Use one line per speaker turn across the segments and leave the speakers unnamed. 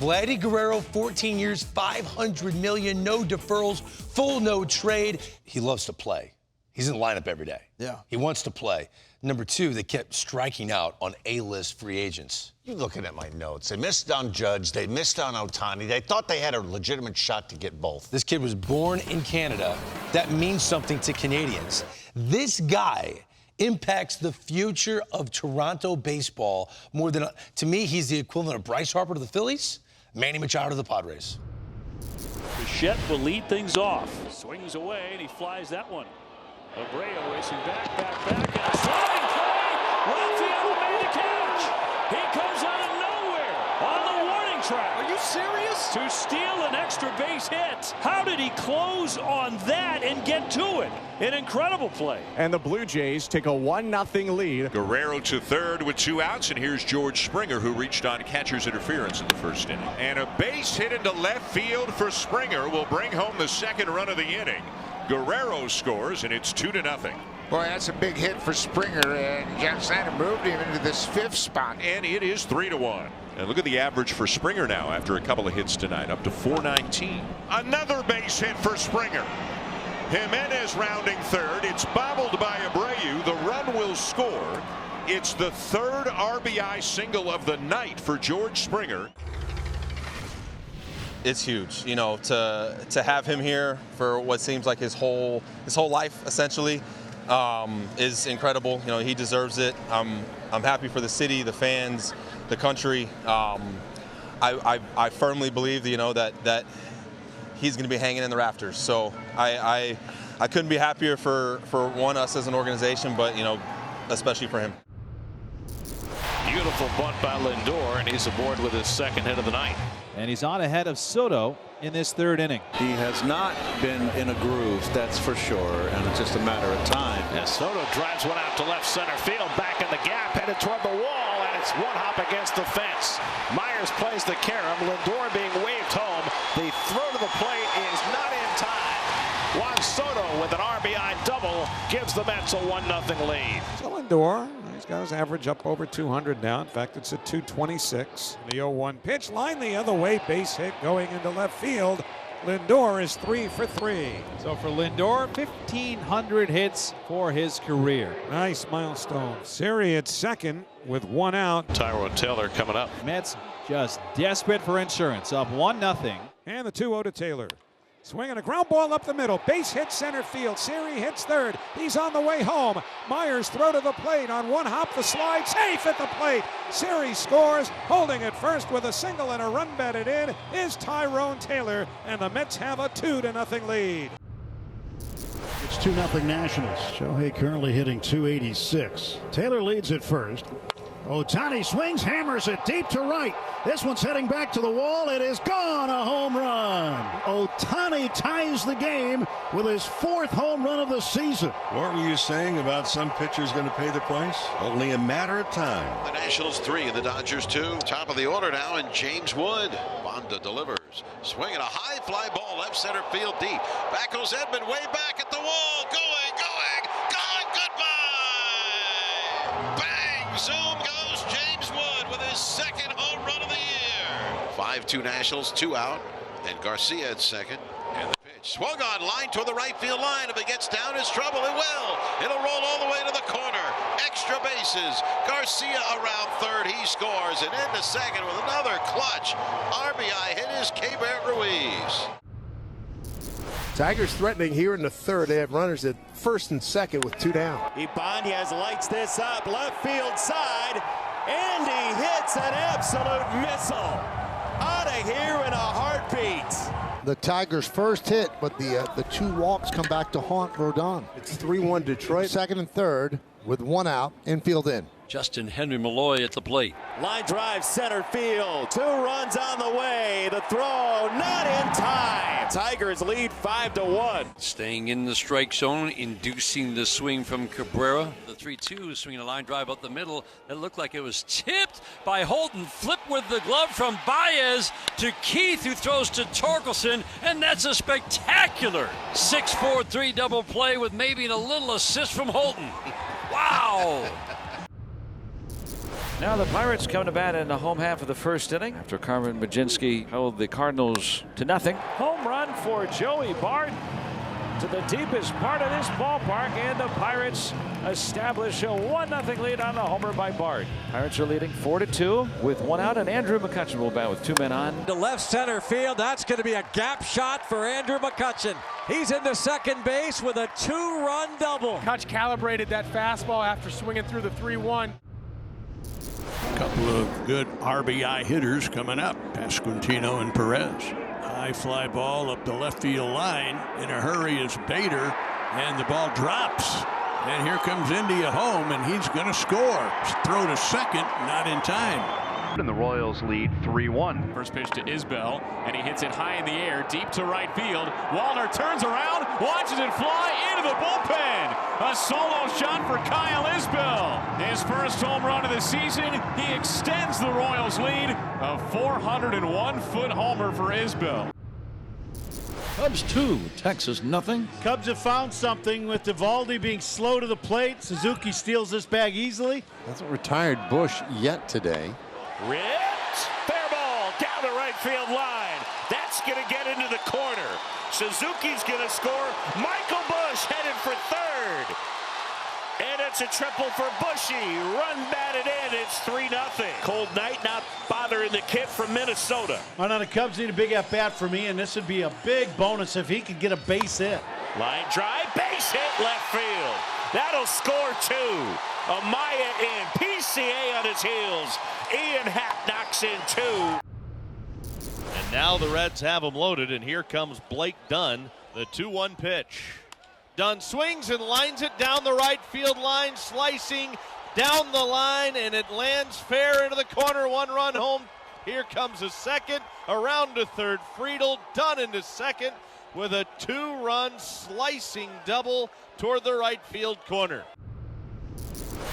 Vlad Guerrero, 14 years, $500 million, no deferrals, full no trade. He loves to play. He's in the lineup every day.
Yeah.
He wants to play. Number two, they kept striking out on A-list free agents.
You're looking at my notes. They missed on Judge. They missed on Ohtani. They thought they had a legitimate shot to get both.
This kid was born in Canada. That means something to Canadians. This guy impacts the future of Toronto baseball more than, to me, he's the equivalent of Bryce Harper to the Phillies, Manny Machado to the Padres.
Bichette will lead things off. Swings away, and he flies that one. Abreu racing back, and a sliding play. Rafael made the catch. He comes out of nowhere on the warning track.
Are you serious?
To steal an extra base hit. How did he close on that and get to it? An incredible play.
And the Blue Jays take a 1-0 lead.
Guerrero to third with 2 outs, and here's George Springer, who reached on catcher's interference in the first inning. And a base hit into left field for Springer will bring home the second run of the inning. Guerrero scores, and it's 2-0.
Boy, that's a big hit for Springer, and John Snyder moved him into this 5th spot.
And it is 3-1. And look at the average for Springer now after a couple of hits tonight, up to 419. Another base hit for Springer. Jimenez rounding third. It's bobbled by Abreu. The run will score. It's the 3rd RBI single of the night for George Springer.
It's huge, you know, to have him here for what seems like his whole life essentially is incredible. You know, he deserves it. I'm happy for the city, the fans, the country. I firmly believe, you know, that he's going to be hanging in the rafters. So I couldn't be happier for us as an organization, but you know, especially for him.
Beautiful bunt by Lindor, and he's aboard with his 2nd hit of the night.
And he's on ahead of Soto in this 3rd inning.
He has not been in a groove, that's for sure, and it's just a matter of time.
As Soto drives one out to left center field, back in the gap, headed toward the wall, and it's one hop against the fence. Myers plays the carom. Lindor being waved home. The throw to the plate is not in time. Juan Soto with an RBI double gives the Mets a 1-0 lead.
So Lindor, he's got his average up over 200 now. In fact, it's at 226. The 0-1 pitch, line the other way, base hit going into left field. Lindor is 3 for 3.
So for Lindor, 1,500 hits for his career.
Nice milestone. Siri at second with 1 out.
Tyrone Taylor coming up.
Mets just desperate for insurance, up 1-0.
And the 2-0 to Taylor. Swinging a ground ball up the middle. Base hit center field. Siri hits third. He's on the way home. Myers throw to the plate on 1 hop. The slide safe at the plate. Siri scores. Holding at first with a single and a run batted in is Tyrone Taylor. And the Mets have a 2-0 lead.
It's 2-0 Nationals. Shohei currently hitting 286. Taylor leads at first. Ohtani swings, hammers it deep to right. This one's heading back to the wall. It is gone, a home run. Ohtani ties the game with his 4th home run of the season.
What were you saying about some pitchers going to pay the price? Only a matter of time.
The Nationals 3 and the Dodgers 2. Top of the order now, and James Wood. Bonda delivers. Swinging a high fly ball left center field deep. Back goes Edman way back at the wall. Going, goodbye. Bang, zoom goes James Wood with his 2nd home run of the year. 5-2 Nationals, 2 out. And Garcia at second. And the pitch swung on, line toward the right field line. If it gets down, it's trouble. It will. It'll roll all the way to the corner. Extra bases. Garcia around third. He scores. And into second with another clutch RBI hit is Keibert Ruiz.
Tigers threatening here in the 3rd. They have runners at first and second with 2 down.
Ibanez lights this up left field side, and he hits an absolute missile out of here in a heartbeat.
The Tigers' first hit, but the 2 walks come back to haunt Rodon.
It's 3-1 Detroit.
2nd and 3rd with 1 out, infield in.
Justin Henry Malloy at the plate.
Line drive center field. 2 runs on the way. The throw not in time. Tigers lead 5-1.
Staying in the strike zone, inducing the swing from Cabrera. The 3-2 swinging a line drive up the middle. It looked like it was tipped by Holton. Flipped with the glove from Baez to Keith, who throws to Torkelson, and that's a spectacular 6-4-3 double play with maybe a little assist from Holton. Wow.
Now the Pirates come to bat in the home half of the first inning after Carmen Mlodzinski held the Cardinals to nothing. Home run for Joey Bart to the deepest part of this ballpark, and the Pirates establish a 1-0 lead on the homer by Bart. Pirates are leading 4-2 with 1 out, and Andrew McCutchen will bat with 2 men on.
To left center field, that's going to be a gap shot for Andrew McCutchen. He's into second base with a 2-run double.
Kutch calibrated that fastball after swinging through the 3-1.
Couple of good RBI hitters coming up, Pasquantino and Perez. High fly ball up the left field line. In a hurry is Bader, and the ball drops. And here comes India home, and he's going to score. Throw to second, not in time.
And the Royals lead 3-1. First pitch to Isbell, and he hits it high in the air, deep to right field. Wallner turns around, watches it fly into the bullpen. A solo shot for Kyle Isbell. His first home run of the season. He extends the Royals' lead. A 401-foot homer for Isbell.
Cubs 2, Texas nothing.
Cubs have found something with Eovaldi being slow to the plate. Suzuki steals this bag easily.
Hasn't retired Bush yet today.
Ripped, fair ball down the right field line. That's going to get into the corner. Suzuki's going to score. Michael Bush headed for third. And it's a triple for Bushy. Run batted in. It's 3-0. Cold night not bothering the kid from Minnesota.
Well, now the Cubs need a big at-bat for me, and this would be a big bonus if he could get a base hit.
Line drive, base hit left field. That'll score 2. Amaya in, PCA on his heels. Ian Happ knocks in 2.
And now the Reds have him loaded, and here comes Blake Dunn, the 2-1 pitch. Dunn swings and lines it down the right field line, slicing down the line, and it lands fair into the corner. 1-run home. Here comes a second, around to third. Friedel, Dunn into second with a 2-run slicing double toward the right field corner.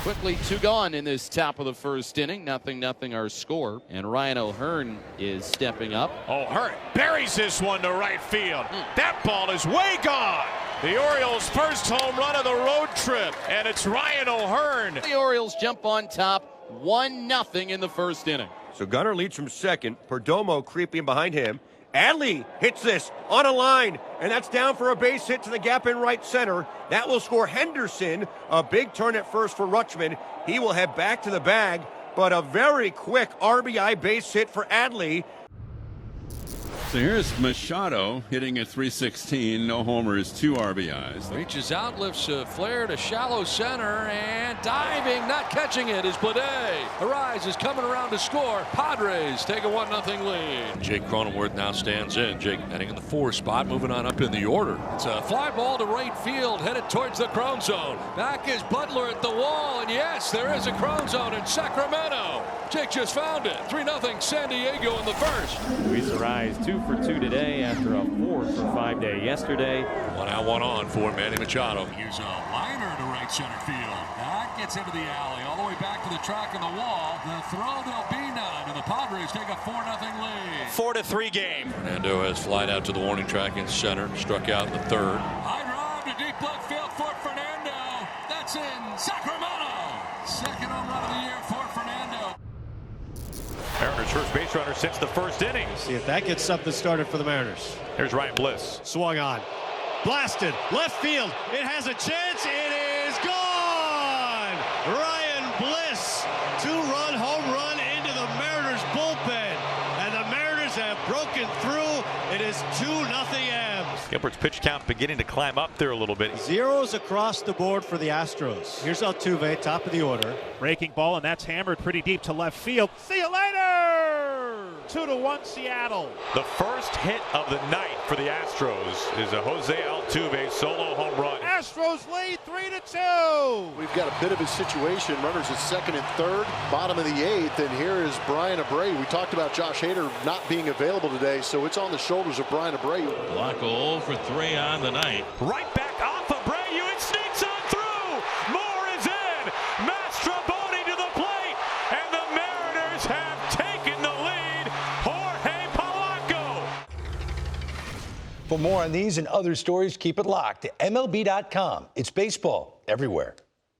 Quickly 2 gone in this top of the first inning. 0-0 our score. And Ryan O'Hearn is stepping up.
O'Hearn buries this one to right field. That ball is way gone. The Orioles' first home run of the road trip, and it's Ryan O'Hearn.
The Orioles jump on top 1-0 in the first inning.
So Gunnar leads from second. Perdomo creeping behind him. Adley hits this on a line, and that's down for a base hit to the gap in right center. That will score Henderson. A big turn at first for Rutschman. He will head back to the bag, but a very quick RBI base hit for Adley.
So here's Machado hitting at .316. No homers, 2 RBIs.
Reaches out, lifts a flare to shallow center, and diving, not catching it, is Blade. Arise is coming around to score. Padres take a 1-0 lead. Jake Cronenworth now stands in. Jake heading in the 4 spot, moving on up in the order. It's a fly ball to right field, headed towards the Crone zone. Back is Butler at the wall, and yes, there is a Crone zone in Sacramento. Jake just found it. 3-0 San Diego in the first.
Luis Arise 2 for 2 today after a 4 for 5 day yesterday.
1 out, 1 on for Manny Machado.
Here's a liner to right center field. That gets into the alley, all the way back to the track and the wall. The throw, there'll be none, and the Padres take a 4-0 lead.
4-3 game.
Fernando has flied out to the warning track in center, struck out in the third.
High drive to deep left field for Fernando. That's in Sacramento. Second home run of the year for Fernando.
Mariners first base runner since the first inning.
See if that gets something started for the Mariners.
Here's Ryan Bliss.
Swung on. Blasted. Left field. It has a chance. It is gone. Ryan Bliss. 2-run home run into the Mariners bullpen. And the Mariners have broken through. It is 2-0 Avs.
Gilbert's pitch count beginning to climb up there a little bit.
Zeros across the board for the Astros. Here's Altuve, top of the order.
Breaking ball, and that's hammered pretty deep to left field. See you later! 2-1 Seattle.
The first hit of the night for the Astros is a Jose Altuve solo home run.
Astros lead 3-2.
We've got a bit of a situation. Runners at second and third, bottom of the 8th, and here is Brian Abreu. We talked about Josh Hader not being available today, so it's on the shoulders of Brian Abreu.
Blanco 0 for 3 on the night.
Right back off Abreu. It sneaks on through. Moore is in. Mastroboni to the plate, and the Mariners have taken the lead. Jorge Polanco.
For more on these and other stories, keep it locked to MLB.com. It's baseball everywhere.